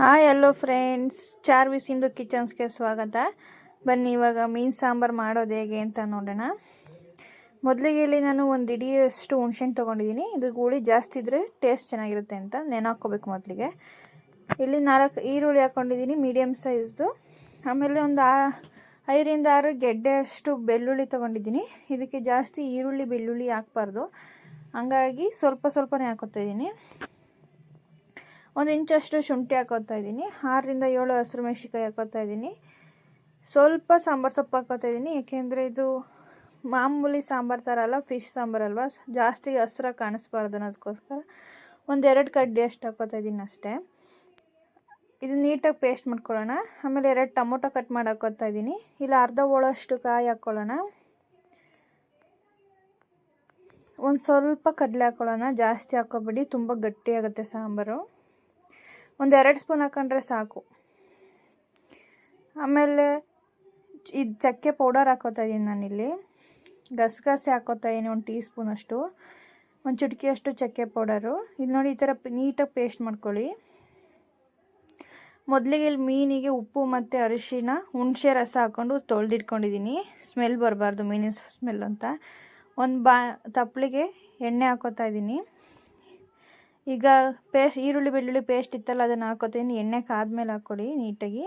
Hi hello friends, ಚಾರ್ವಿಸ್ ಇಂದು ಕಿಚನ್ಸ್ಗೆ ಸ್ವಾಗತ. ಬನ್ನಿ ಇವಾಗ ಮೀನು ಸಾಂಬಾರು ಮಾಡೋದು ಹೇಗೆ ಅಂತ ನೋಡೋಣ. ಮೊದಲಿಗೆ ಇಲ್ಲಿ ನಾನು ಒಂದು ಇಡಿಯಷ್ಟು ಹುಣಸೆಹಣ್ಣು ತೊಗೊಂಡಿದ್ದೀನಿ. ಇದು ಹುಳಿ ಜಾಸ್ತಿ ಇದ್ದರೆ ಟೇಸ್ಟ್ ಚೆನ್ನಾಗಿರುತ್ತೆ ಅಂತ ನೆನೆ ಮೊದಲಿಗೆ. ಇಲ್ಲಿ 4 ಈರುಳ್ಳಿ ಹಾಕ್ಕೊಂಡಿದ್ದೀನಿ ಮೀಡಿಯಮ್ ಸೈಜ್ದು. ಆಮೇಲೆ ಒಂದು 5ರಿಂದ 6 ಗೆಡ್ಡೆಯಷ್ಟು ಬೆಳ್ಳುಳ್ಳಿ ತೊಗೊಂಡಿದ್ದೀನಿ. ಇದಕ್ಕೆ ಜಾಸ್ತಿ ಈರುಳ್ಳಿ ಬೆಳ್ಳುಳ್ಳಿ ಹಾಕ್ಬಾರ್ದು, ಹಂಗಾಗಿ ಸ್ವಲ್ಪನೇ ಹಾಕೋತಾಯಿದ್ದೀನಿ. 1 ಇಂಚಷ್ಟು ಶುಂಠಿ ಹಾಕೋತಾ ಇದ್ದೀನಿ. 6ರಿಂದ 7 ಹಸಿರು ಮೆಣಸಿನ್ಕಾಯಿ ಹಾಕೋತಾ ಇದ್ದೀನಿ. ಸ್ವಲ್ಪ ಸಾಂಬಾರು ಸೊಪ್ಪು ಹಾಕೋತಾ ಇದ್ದೀನಿ, ಏಕೆಂದರೆ ಇದು ಮಾಮೂಲಿ ಸಾಂಬಾರು ಥರ ಅಲ್ಲ, ಫಿಶ್ ಸಾಂಬಾರಲ್ವ, ಜಾಸ್ತಿ ಹಸ್ರಾಗಿ ಕಾಣಿಸ್ಬಾರ್ದು ಅನ್ನೋದಕ್ಕೋಸ್ಕರ 1-2 ಕಡ್ಡಿ ಅಷ್ಟು ಹಾಕೋತಾ ಇದ್ದೀನಿ ಅಷ್ಟೇ. ಇದು ನೀಟಾಗಿ ಪೇಸ್ಟ್ ಮಾಡ್ಕೊಳ್ಳೋಣ. ಆಮೇಲೆ 2 ಟೊಮೊಟೊ ಕಟ್ ಮಾಡಿ ಹಾಕೋತಾ ಇದ್ದೀನಿ. ಇಲ್ಲ ಅರ್ಧ ಹೋಳಷ್ಟು ಕಾಯಿ ಹಾಕ್ಕೊಳ್ಳೋಣ. ಒಂದು ಸ್ವಲ್ಪ ಕಡಲೆ ಹಾಕ್ಕೊಳ್ಳೋಣ, ಜಾಸ್ತಿ ಹಾಕೋಬೇಡಿ, ತುಂಬ ಗಟ್ಟಿಯಾಗುತ್ತೆ ಸಾಂಬಾರು. 1-2 ಸ್ಪೂನ್ ಹಾಕೊಂಡ್ರೆ ಸಾಕು. ಆಮೇಲೆ ಇದು ಚಕ್ಕೆ ಪೌಡರ್ ಹಾಕೋತಾ ಇದ್ದೀನಿ ನಾನಿಲ್ಲಿ. ಗಸಗಸೆ ಹಾಕೋತಾ ಇದ್ದೀನಿ 1 ಟೀ ಸ್ಪೂನಷ್ಟು, 1 ಚಿಟಿಕೆಯಷ್ಟು ಚಕ್ಕೆ ಪೌಡರು. ಇದು ನೋಡಿ, ಈ ಥರ ನೀಟಾಗಿ ಪೇಸ್ಟ್ ಮಾಡ್ಕೊಳ್ಳಿ. ಮೊದಲಿಗೆ ಇಲ್ಲಿ ಮೀನಿಗೆ ಉಪ್ಪು ಮತ್ತು ಅರಿಶಿನ, ಹುಣಸೆ ರಸ ಹಾಕ್ಕೊಂಡು ತೊಳೆದಿಟ್ಕೊಂಡಿದ್ದೀನಿ, ಸ್ಮೆಲ್ ಬರಬಾರ್ದು, ಮೀನಿನ ಸ್ಮೆಲ್ ಅಂತ. ಒಂದು ತಪ್ಪಲಿಗೆ ಎಣ್ಣೆ ಹಾಕೋತಾ ಇದ್ದೀನಿ. ಈಗ ಈರುಳ್ಳಿ ಬೆಳ್ಳುಳ್ಳಿ ಪೇಸ್ಟ್ ಇತ್ತಲ್ಲ, ಅದನ್ನು ಹಾಕೋತೀನಿ. ಎಣ್ಣೆ ಕಾದ್ಮೇಲೆ ಹಾಕ್ಕೊಡಿ ನೀಟಾಗಿ.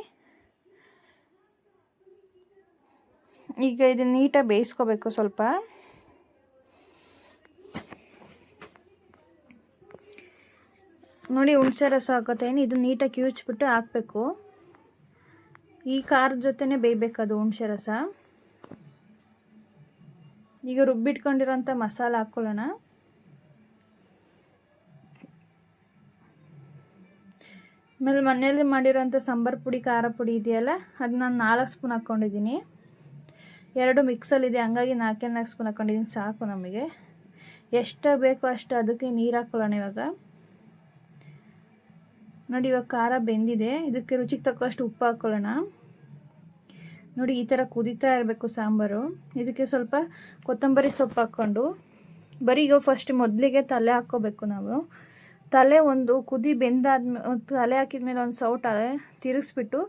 ಈಗ ಇದನ್ನು ನೀಟಾಗಿ ಬೇಯಿಸ್ಕೋಬೇಕು ಸ್ವಲ್ಪ. ನೋಡಿ, ಹುಣಸೆ ರಸ ಹಾಕೋತೀನಿ. ಇದು ನೀಟಾಗಿ ಕಿವುಚ್ಬಿಟ್ಟು ಹಾಕಬೇಕು. ಈ ಖಾರದ ಜೊತೆನೇ ಬೇಯಬೇಕು ಅದು ಹುಣಸೆ ರಸ. ಈಗ ರುಬ್ಬಿಟ್ಕೊಂಡಿರೋಂಥ ಮಸಾಲ ಹಾಕ್ಕೊಳ್ಳೋಣ. ಆಮೇಲೆ ಮನೆಯಲ್ಲಿ ಮಾಡಿರೋಂಥ ಸಾಂಬಾರು ಪುಡಿ, ಖಾರ ಪುಡಿ ಇದೆಯಲ್ಲ, ಅದು ನಾನು 4 ಸ್ಪೂನ್ ಹಾಕ್ಕೊಂಡಿದ್ದೀನಿ. 2 ಮಿಕ್ಸಲ್ಲಿದೆ, ಹಂಗಾಗಿ 4 ಸ್ಪೂನ್ ಹಾಕ್ಕೊಂಡಿದ್ದೀನಿ, ಸಾಕು ನಮಗೆ. ಎಷ್ಟು ಬೇಕೋ ಅಷ್ಟು ಅದಕ್ಕೆ ನೀರು ಹಾಕ್ಕೊಳ್ಳೋಣ ಇವಾಗ. ನೋಡಿ, ಇವಾಗ ಖಾರ ಬೆಂದಿದೆ. ಇದಕ್ಕೆ ರುಚಿಗೆ ತಕ್ಕಷ್ಟು ಉಪ್ಪು ಹಾಕ್ಕೊಳ್ಳೋಣ. ನೋಡಿ, ಈ ಥರ ಕುದೀತಾ ಇರಬೇಕು ಸಾಂಬಾರು. ಇದಕ್ಕೆ ಸ್ವಲ್ಪ ಕೊತ್ತಂಬರಿ ಸೊಪ್ಪು ಹಾಕ್ಕೊಂಡು, ಬರೀ ಈಗ ಫಸ್ಟ್ ಮೊದಲಿಗೆ ತಲೆ ಹಾಕ್ಕೋಬೇಕು ನಾವು. ತಲೆ ಒಂದು ಕುದಿ ಬೆಂದಾದ್ಮೇಲೆ, ತಲೆ ಹಾಕಿದ್ಮೇಲೆ ಒಂದು ಸೌಟ ತಿರುಗಿಸ್ಬಿಟ್ಟು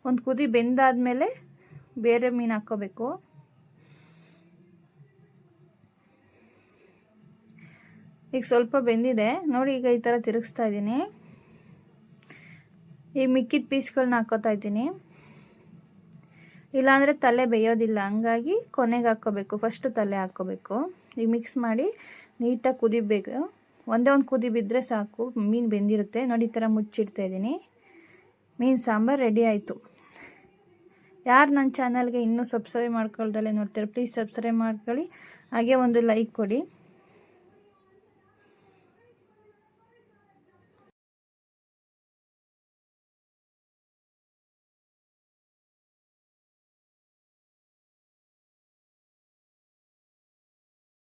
ಒಂದು ಕುದಿ ಬೆಂದಾದ್ಮೇಲೆ ಬೇರೆ ಮೀನು ಹಾಕ್ಕೋಬೇಕು. ಈಗ ಸ್ವಲ್ಪ ಬೆಂದಿದೆ ನೋಡಿ, ಈಗ ಈ ಥರ ತಿರುಗಿಸ್ತಾ ಇದ್ದೀನಿ. ಈಗ ಮಿಕ್ಕಿದ ಪೀಸ್ಗಳನ್ನ ಹಾಕ್ಕೋತಾ ಇದ್ದೀನಿ. ಇಲ್ಲಾಂದರೆ ತಲೆ ಬೇಯೋದಿಲ್ಲ, ಹಂಗಾಗಿ ಕೊನೆಗೆ ಹಾಕ್ಕೋಬೇಕು, ಫಸ್ಟು ತಲೆ ಹಾಕ್ಕೋಬೇಕು. ಈಗ ಮಿಕ್ಸ್ ಮಾಡಿ ನೀಟಾಗಿ ಕುದಿಬೇಕು. ಒಂದೇ ಒಂದು ಕುದಿ ಬಿದ್ದರೆ ಸಾಕು, ಮೀನು ಬೆಂದಿರುತ್ತೆ. ನೋಡಿ, ಈ ಥರ ಮುಚ್ಚಿಡ್ತಾ ಇದ್ದೀನಿ. ಮೀನು ಸಾಂಬಾರು ರೆಡಿ ಆಯಿತು. ಯಾರು ನನ್ನ ಚಾನಲ್ಗೆ ಇನ್ನೂ ಸಬ್ಸ್ಕ್ರೈಬ್ ಮಾಡ್ಕೊಳ್ದಲ್ಲೇ ನೋಡ್ತಾರೆ, ಪ್ಲೀಸ್ ಸಬ್ಸ್ಕ್ರೈಬ್ ಮಾಡ್ಕೊಳ್ಳಿ, ಹಾಗೆ ಒಂದು ಲೈಕ್ ಕೊಡಿ.